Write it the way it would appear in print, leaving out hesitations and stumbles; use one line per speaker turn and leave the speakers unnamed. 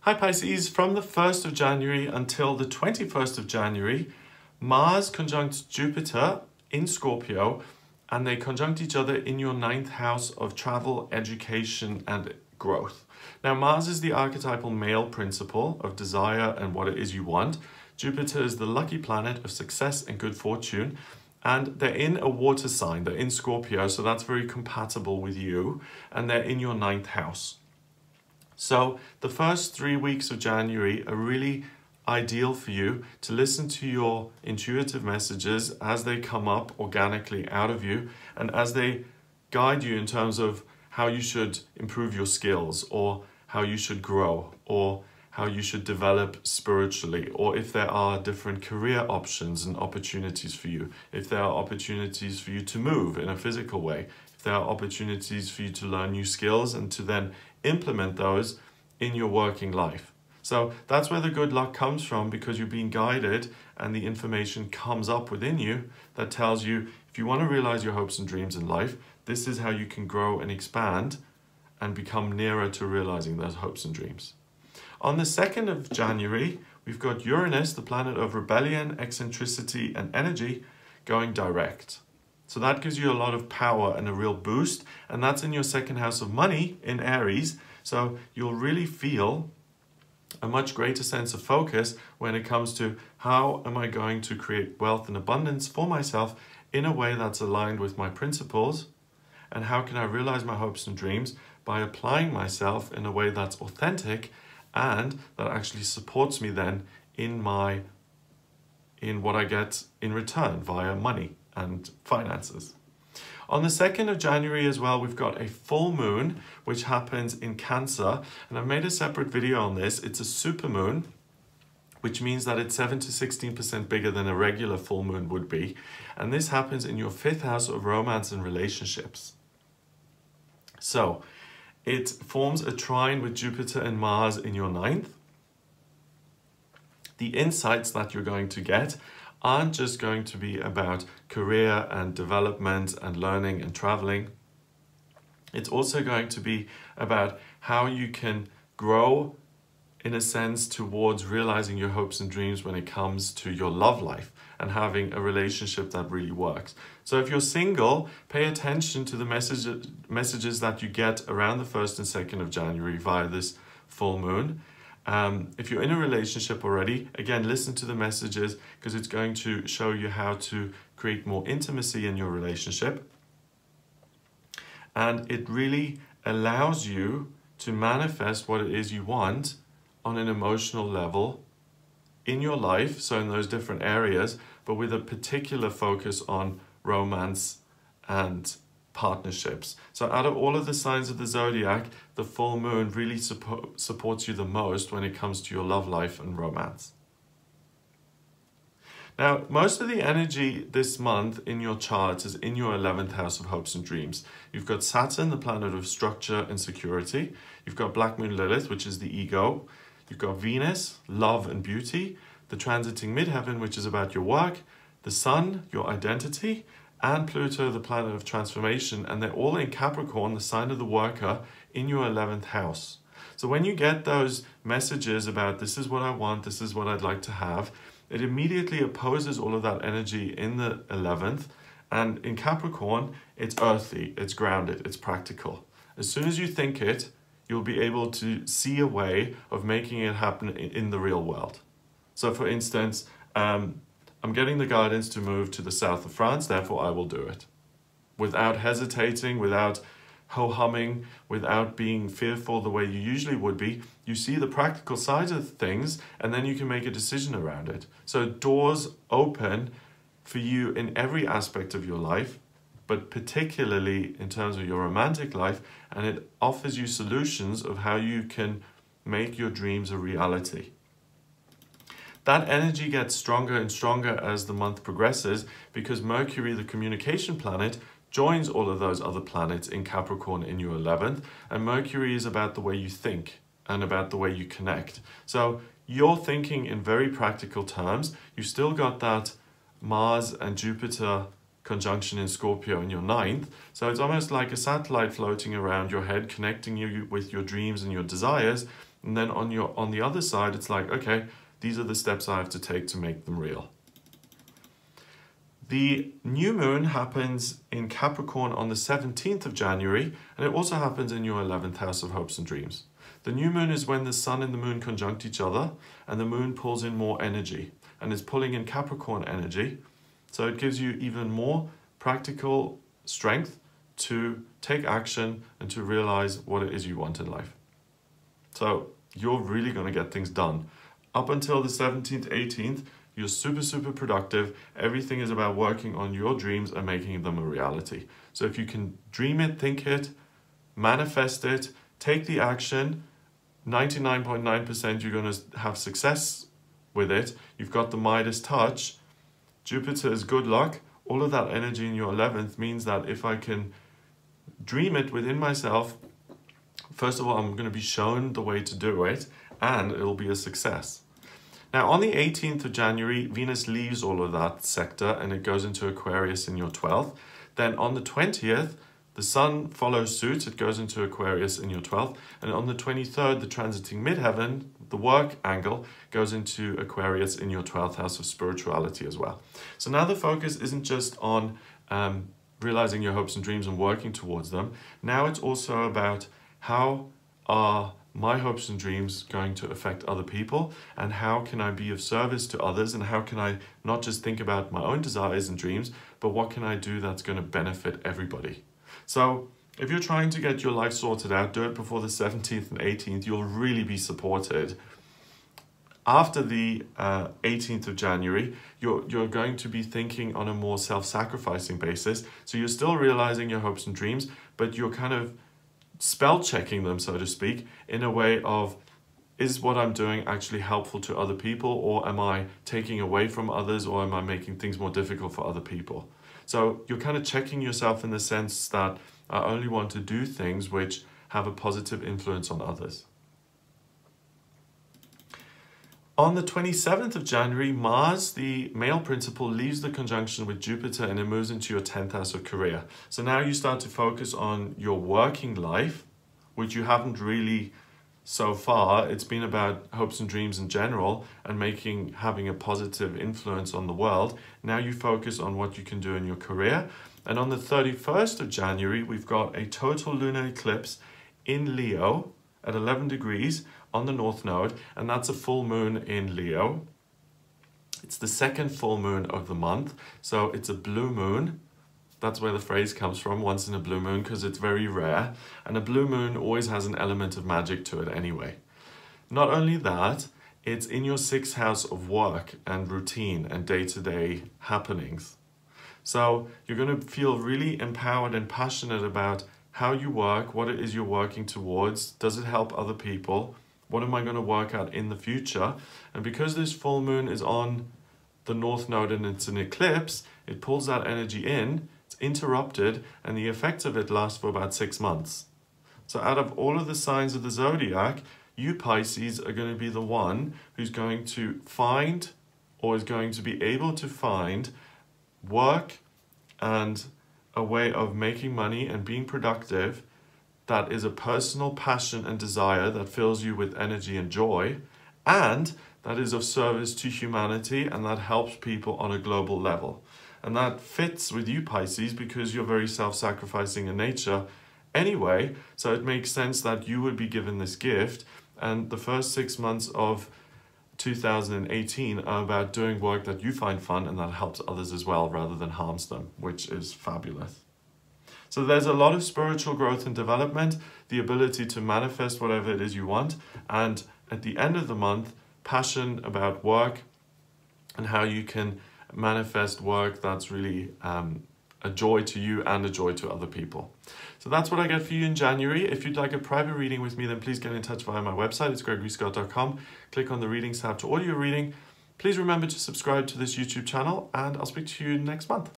Hi Pisces, from the 1st of January until the 21st of January, Mars conjuncts Jupiter in Scorpio, and they conjunct each other in your 9th house of travel, education, and growth. Now, Mars is the archetypal male principle of desire and what it is you want. Jupiter is the lucky planet of success and good fortune, and they're in a water sign. They're in Scorpio, so that's very compatible with you, and they're in your 9th house. So the first 3 weeks of January are really ideal for you to listen to your intuitive messages as they come up organically out of you and as they guide you in terms of how you should improve your skills, or how you should grow, or how you should develop spiritually, or if there are different career options and opportunities for you, if there are opportunities for you to move in a physical way, if there are opportunities for you to learn new skills and to then implement those in your working life. So that's where the good luck comes from, because you're being guided and the information comes up within you that tells you, if you want to realize your hopes and dreams in life, this is how you can grow and expand and become nearer to realizing those hopes and dreams. On the 2nd of January, we've got Uranus, the planet of rebellion, eccentricity, and energy, going direct. So that gives you a lot of power and a real boost, and that's in your 2nd house of money in Aries. So you'll really feel a much greater sense of focus when it comes to how am I going to create wealth and abundance for myself in a way that's aligned with my principles, and how can I realize my hopes and dreams by applying myself in a way that's authentic and that actually supports me then in what I get in return via money and finances. On the 2nd of January as well, we've got a full moon, which happens in Cancer, and I've made a separate video on this. It's a super moon, which means that it's 7 to 16% bigger than a regular full moon would be, and this happens in your 5th house of romance and relationships. So it forms a trine with Jupiter and Mars in your 9th. The insights that you're going to get aren't just going to be about career and development and learning and traveling. It's also going to be about how you can grow, in a sense, towards realizing your hopes and dreams when it comes to your love life and having a relationship that really works. So if you're single, pay attention to the messages that you get around the 1st and 2nd of January via this full moon. If you're in a relationship already, again, listen to the messages, because it's going to show you how to create more intimacy in your relationship. And it really allows you to manifest what it is you want on an emotional level in your life, so in those different areas, but with a particular focus on romance and partnerships. So out of all of the signs of the zodiac, the full moon really supports you the most when it comes to your love life and romance. Now, most of the energy this month in your chart is in your 11th house of hopes and dreams. You've got Saturn, the planet of structure and security. You've got Black Moon Lilith, which is the ego. You've got Venus, love and beauty. The transiting midheaven, which is about your work. The Sun, your identity. And Pluto, the planet of transformation, and they're all in Capricorn, the sign of the worker, in your 11th house. So when you get those messages about this is what I want, this is what I'd like to have, it immediately opposes all of that energy in the 11th. And in Capricorn, it's earthy, it's grounded, it's practical. As soon as you think it, you'll be able to see a way of making it happen in the real world. So for instance, I'm getting the guidance to move to the south of France, therefore I will do it. Without hesitating, without ho-humming, without being fearful the way you usually would be, you see the practical side of things, and then you can make a decision around it. So doors open for you in every aspect of your life, but particularly in terms of your romantic life, and it offers you solutions of how you can make your dreams a reality. That energy gets stronger and stronger as the month progresses, because Mercury, the communication planet, joins all of those other planets in Capricorn in your 11th, and Mercury is about the way you think and about the way you connect. So you're thinking in very practical terms. You've still got that Mars and Jupiter conjunction in Scorpio in your 9th, so it's almost like a satellite floating around your head, connecting you with your dreams and your desires, And then on the other side, it's like, okay, these are the steps I have to take to make them real. The new moon happens in Capricorn on the 17th of January, and it also happens in your 11th house of hopes and dreams. The new moon is when the sun and the moon conjunct each other, and the moon pulls in more energy, and it's pulling in Capricorn energy. So it gives you even more practical strength to take action and to realize what it is you want in life. So you're really going to get things done. Up until the 17th, 18th, you're super productive. Everything is about working on your dreams and making them a reality. So if you can dream it, think it, manifest it, take the action, 99.9% you're going to have success with it. You've got the Midas touch. Jupiter is good luck. All of that energy in your 11th means that if I can dream it within myself, first of all, I'm going to be shown the way to do it, and it'll be a success. Now, on the 18th of January, Venus leaves all of that sector and it goes into Aquarius in your 12th. Then on the 20th, the Sun follows suit. It goes into Aquarius in your 12th. And on the 23rd, the transiting midheaven, the work angle, goes into Aquarius in your 12th house of spirituality as well. So now the focus isn't just on realizing your hopes and dreams and working towards them. Now it's also about how are my hopes and dreams going to affect other people, and how can I be of service to others, and how can I not just think about my own desires and dreams, but what can I do that's going to benefit everybody. So if you're trying to get your life sorted out, do it before the 17th and 18th. You'll really be supported. After the 18th of January, you're going to be thinking on a more self-sacrificing basis. So you're still realizing your hopes and dreams, but you're kind of spell checking them, so to speak, in a way of, is what I'm doing actually helpful to other people, or am I taking away from others, or am I making things more difficult for other people? So you're kind of checking yourself in the sense that I only want to do things which have a positive influence on others. On the 27th of January, Mars, the male principle, leaves the conjunction with Jupiter and it moves into your 10th house of career. So now you start to focus on your working life, which you haven't really so far. It's been about hopes and dreams in general and having a positive influence on the world. Now you focus on what you can do in your career. And on the 31st of January, we've got a total lunar eclipse in Leo at 11 degrees on the North Node, and that's a full moon in Leo. It's the second full moon of the month, so it's a blue moon. That's where the phrase comes from, once in a blue moon, because it's very rare, and a blue moon always has an element of magic to it anyway. Not only that, it's in your 6th house of work and routine and day-to-day happenings. So you're going to feel really empowered and passionate about how you work, what it is you're working towards, does it help other people, what am I going to work at in the future? And because this full moon is on the North Node and it's an eclipse, it pulls that energy in, it's interrupted, and the effects of it last for about 6 months. So out of all of the signs of the zodiac, you Pisces are going to be the one who's going to find, or is going to be able to find, work and a way of making money and being productive that is a personal passion and desire that fills you with energy and joy, and that is of service to humanity and that helps people on a global level. And that fits with you Pisces because you're very self-sacrificing in nature anyway, so it makes sense that you would be given this gift. And the first 6 months of 2018 are about doing work that you find fun and that helps others as well rather than harms them, which is fabulous. So there's a lot of spiritual growth and development, the ability to manifest whatever it is you want, and at the end of the month, passion about work and how you can manifest work that's really a joy to you and a joy to other people. So that's what I get for you in January. If you'd like a private reading with me, then please get in touch via my website. It's gregoryscott.com. Click on the readings tab to order your reading. Please remember to subscribe to this YouTube channel, and I'll speak to you next month.